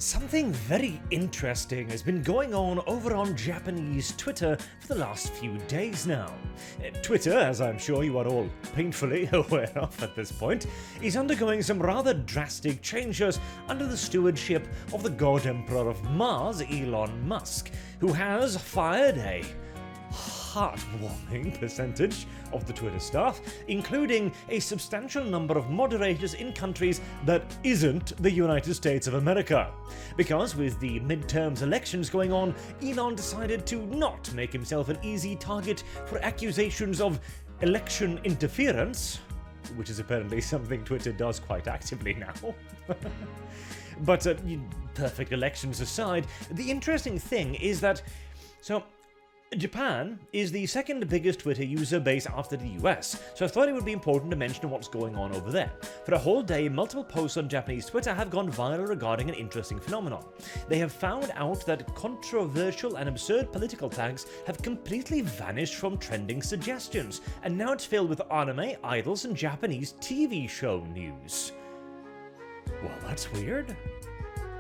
Something very interesting has been going on over on Japanese Twitter for the last few days now. Twitter, as I'm sure you are all painfully aware of at this point, is undergoing some rather drastic changes under the stewardship of the God Emperor of Mars, Elon Musk, who has fired a heartwarming percentage of the Twitter staff, including a substantial number of moderators in countries that isn't the United States of America. Because with the midterms elections going on, Elon decided to not make himself an easy target for accusations of election interference, which is apparently something Twitter does quite actively now. But perfect elections aside, the interesting thing is that, Japan is the second biggest Twitter user base after the US, so I thought it would be important to mention what's going on over there. For a whole day, multiple posts on Japanese Twitter have gone viral regarding an interesting phenomenon. They have found out that controversial and absurd political tags have completely vanished from trending suggestions, and now it's filled with anime, idols, and Japanese TV show news. Well, that's weird.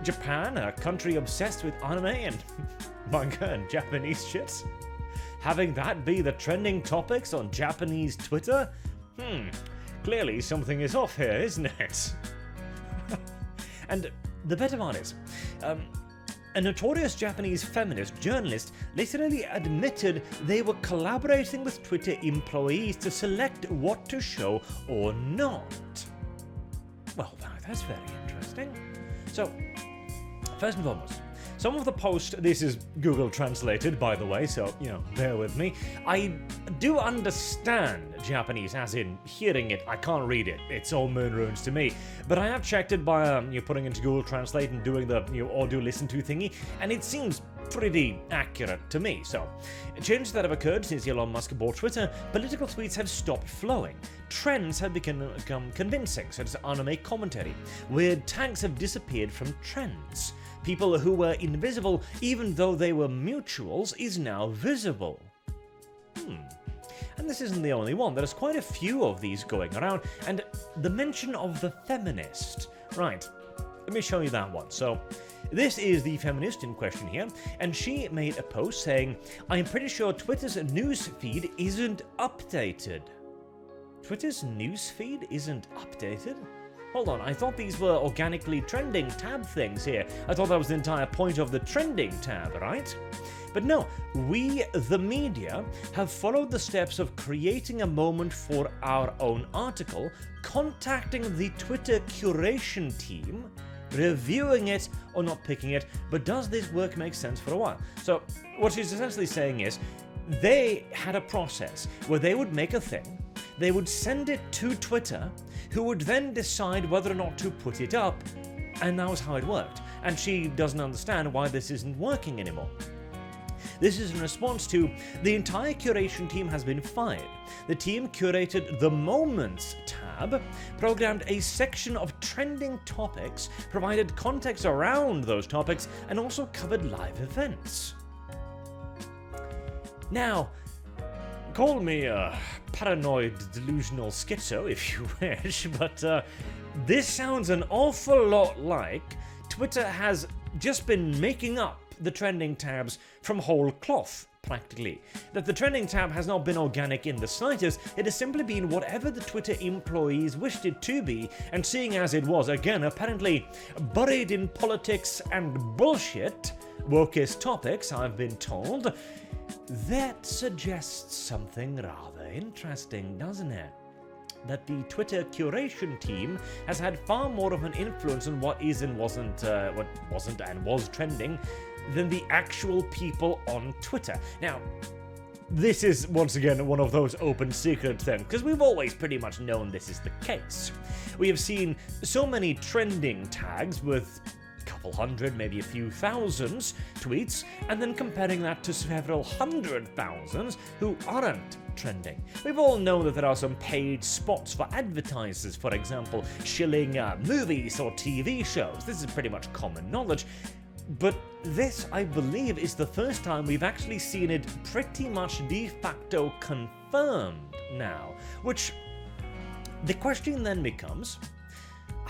Japan, a country obsessed with anime and manga and Japanese shit, having that be the trending topics on Japanese Twitter? Clearly something is off here, isn't it? And the better part is, a notorious Japanese feminist journalist literally admitted they were collaborating with Twitter employees to select what to show or not. Well, that's very interesting. So, first and foremost, some of the posts, this is Google translated by the way, so, bear with me. I do understand Japanese, as in hearing it, I can't read it, it's all moon runes to me. But I have checked it by putting into Google Translate and doing the audio listen to thingy, and it seems pretty accurate to me. So, changes that have occurred since Elon Musk bought Twitter: political tweets have stopped flowing, trends have become convincing, such as anime commentary, weird tags have disappeared from trends, people who were invisible even though they were mutuals is now visible. And this isn't the only one, there's quite a few of these going around, and the mention of the feminist. Right, let me show you that one. So, this is the feminist in question here, and she made a post saying, "I'm pretty sure Twitter's newsfeed isn't updated." Twitter's newsfeed isn't updated? Hold on, I thought these were organically trending tab things here. I thought that was the entire point of the trending tab, right? But no, we, the media, have followed the steps of creating a moment for our own article, contacting the Twitter curation team, reviewing it or not picking it, but does this work make sense for a while? So what she's essentially saying is, they had a process where they would make a thing, they would send it to Twitter, who would then decide whether or not to put it up, and that was how it worked. And she doesn't understand why this isn't working anymore. This is in response to the entire curation team has been fired. The team curated the Moments tab, programmed a section of trending topics, provided context around those topics, and also covered live events. Now, call me a paranoid delusional schizo if you wish, but this sounds an awful lot like Twitter has just been making up the trending tabs from whole cloth, practically. That the trending tab has not been organic in the slightest, it has simply been whatever the Twitter employees wished it to be, and seeing as it was, again, apparently buried in politics and bullshit, wokeist topics, I've been told, that suggests something rather interesting, doesn't it? That the Twitter curation team has had far more of an influence on what is and wasn't, what wasn't and was trending than the actual people on Twitter. Now, this is once again one of those open secrets then, because we've always pretty much known this is the case. We have seen so many trending tags with a couple hundred, maybe a few thousands tweets, and then comparing that to several hundred thousands who aren't trending. We've all known that there are some paid spots for advertisers, for example, shilling movies or TV shows. This is pretty much common knowledge. But this, I believe, is the first time we've actually seen it pretty much de facto confirmed now. Which, the question then becomes,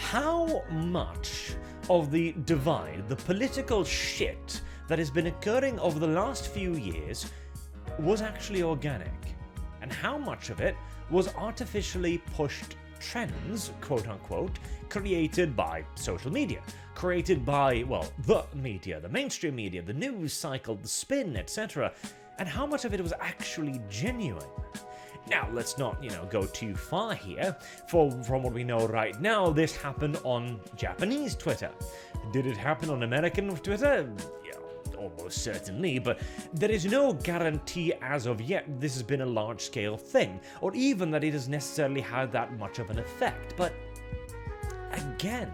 how much of the divide, the political shit that has been occurring over the last few years was actually organic, and how much of it was artificially pushed trends, quote unquote, created by social media, created by, well, the media, the mainstream media, the news cycle, the spin, etc., and how much of it was actually genuine. Now, let's not, go too far here, for from what we know right now, this happened on Japanese Twitter. Did it happen on American Twitter? Yeah, almost certainly, but there is no guarantee as of yet this has been a large-scale thing, or even that it has necessarily had that much of an effect. But again,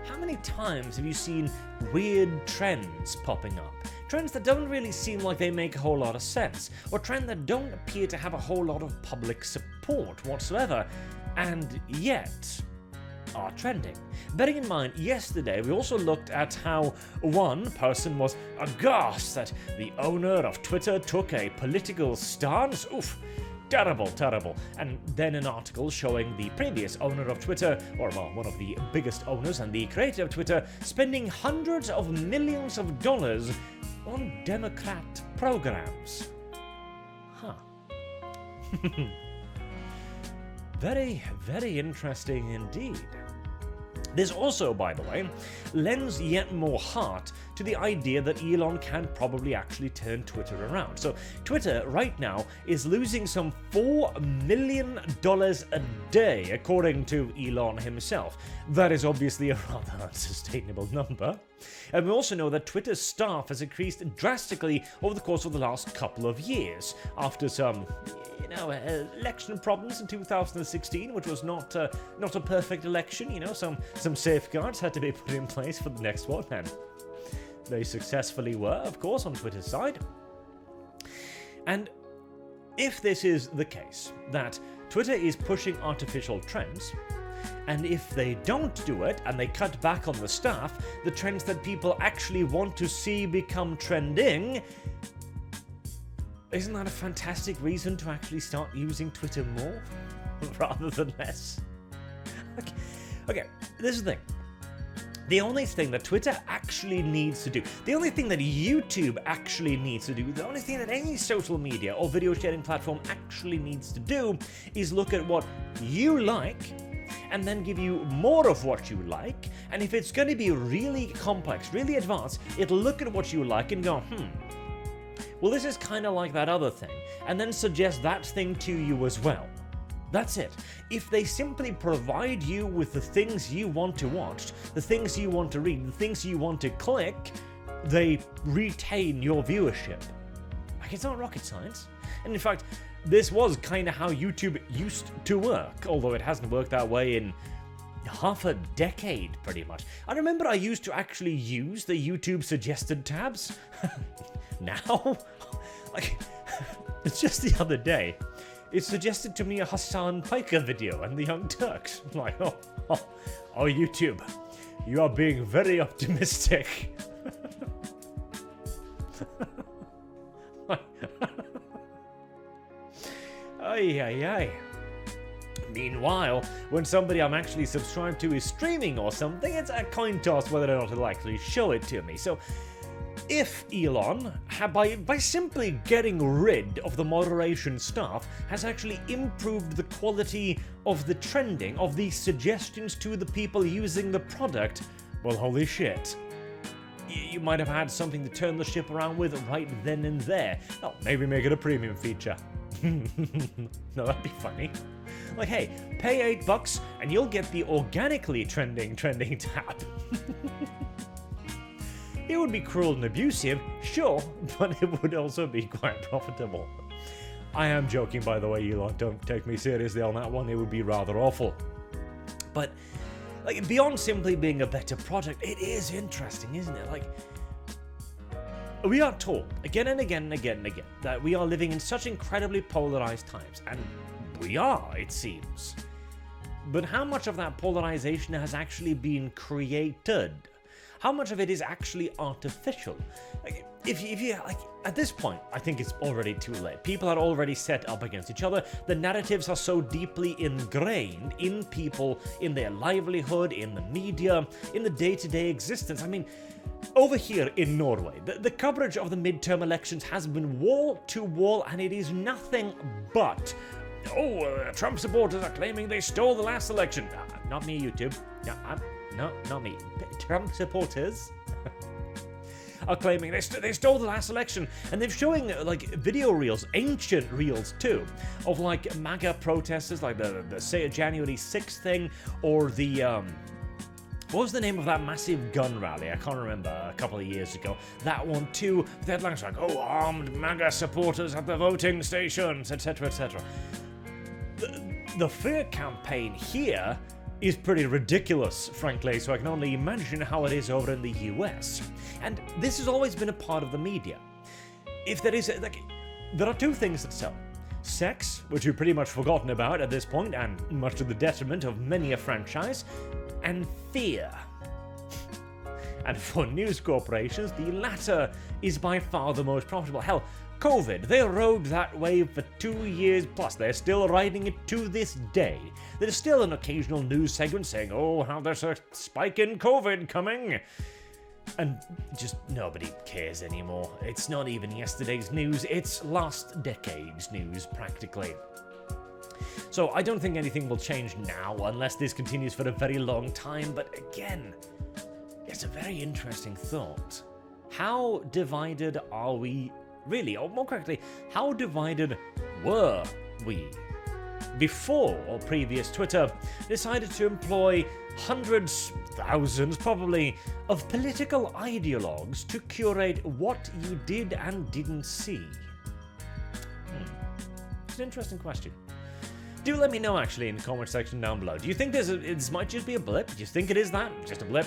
how many times have you seen weird trends popping up? Trends that don't really seem like they make a whole lot of sense, or trends that don't appear to have a whole lot of public support whatsoever, and yet are trending. Bearing in mind, yesterday we also looked at how one person was aghast that the owner of Twitter took a political stance. Oof. Terrible, terrible. And then an article showing the previous owner of Twitter, or well, one of the biggest owners and the creator of Twitter, spending hundreds of millions of dollars on Democrat programs. Huh. Very, very interesting indeed. This also, by the way, lends yet more heart to the idea that Elon can probably actually turn Twitter around. So Twitter right now is losing some $4 million a day, according to Elon himself. That is obviously a rather unsustainable number. And we also know that Twitter's staff has increased drastically over the course of the last couple of years, after some election problems in 2016, which was not a perfect election. Some safeguards had to be put in place for the next one, and they successfully were, of course, on Twitter's side. And if this is the case, that Twitter is pushing artificial trends, and if they don't do it, and they cut back on the staff, the trends that people actually want to see become trending, isn't that a fantastic reason to actually start using Twitter more rather than less? Okay, this is the thing. The only thing that Twitter actually needs to do, the only thing that YouTube actually needs to do, the only thing that any social media or video sharing platform actually needs to do is look at what you like and then give you more of what you like. And if it's going to be really complex, really advanced, it'll look at what you like and go, well, this is kind of like that other thing, and then suggest that thing to you as well. That's it. If they simply provide you with the things you want to watch, the things you want to read, the things you want to click, they retain your viewership. Like, it's not rocket science. And in fact, this was kind of how YouTube used to work, although it hasn't worked that way in half a decade, pretty much. I remember I used to actually use the YouTube suggested tabs. Now, it's just the other day, it suggested to me a Hassan Piker video and the Young Turks. I'm like, oh, YouTube, you are being very optimistic. Ay. Meanwhile, when somebody I'm actually subscribed to is streaming or something, it's a coin toss whether or not it'll actually show it to me. So, if Elon, by simply getting rid of the moderation staff, has actually improved the quality of the trending, of the suggestions to the people using the product, well, holy shit. You might have had something to turn the ship around with right then and there. Oh, maybe make it a premium feature. No, that'd be funny. Like, hey, pay $8 and you'll get the organically trending tab. It would be cruel and abusive, sure, but it would also be quite profitable. I am joking, by the way, Elon. Don't take me seriously on that one. It would be rather awful. But, beyond simply being a better product, it is interesting, isn't it? We are told again and again and again and again that we are living in such incredibly polarized times, and we are, it seems. But how much of that polarization has actually been created? How much of it is actually artificial? Like, if you like, at this point, I think it's already too late. People are already set up against each other. The narratives are so deeply ingrained in people, in their livelihood, in the media, in the day-to-day existence. I mean, over here in Norway, the coverage of the midterm elections has been wall to wall, and it is nothing but, Trump supporters are claiming they stole the last election. Not me, YouTube. No, not me. Trump supporters are claiming they stole the last election, and they're showing like video reels, ancient reels too, of like MAGA protesters, like the say January 6th thing, or the what was the name of that massive gun rally? I can't remember, a couple of years ago. That one too. The headlines like, armed MAGA supporters at the voting stations, etc., etc. The fear campaign here is pretty ridiculous, frankly, so I can only imagine how it is over in the US. And this has always been a part of the media. If there is, there are two things that sell. Sex, which we've pretty much forgotten about at this point, and much to the detriment of many a franchise, and fear. And for news corporations, the latter is by far the most profitable. Hell, COVID, they rode that wave for 2 years plus. They're still riding it to this day. There's still an occasional news segment saying, how there's a spike in COVID coming. And just nobody cares anymore. It's not even yesterday's news, it's last decade's news, practically. So I don't think anything will change now, unless this continues for a very long time, but again, it's a very interesting thought. How divided are we really? Or more correctly, how divided were we before or previous Twitter decided to employ hundreds, thousands probably, of political ideologues to curate what you did and didn't see? It's an interesting question. Do let me know, actually, in the comment section down below. Do you think this might just be a blip? Do you think it is that? Just a blip,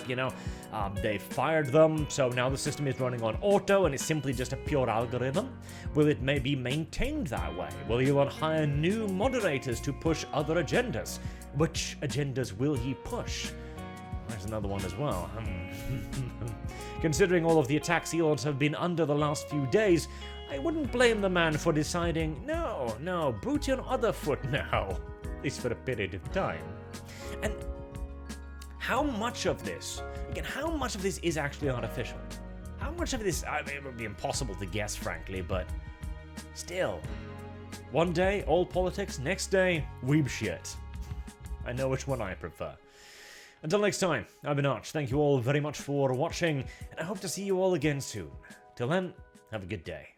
they fired them, so now the system is running on auto, and it's simply just a pure algorithm? Will it maybe maintained that way? Will Elon hire new moderators to push other agendas? Which agendas will he push? There's another one as well. Considering all of the attacks Elon's have been under the last few days, I wouldn't blame the man for deciding, no, boot your other foot now, at least for a period of time. And how much of this is actually artificial? How much of this, it would be impossible to guess, frankly, but still. One day, all politics, next day, weeb shit. I know which one I prefer. Until next time, I've been Arch. Thank you all very much for watching, and I hope to see you all again soon. Till then, have a good day.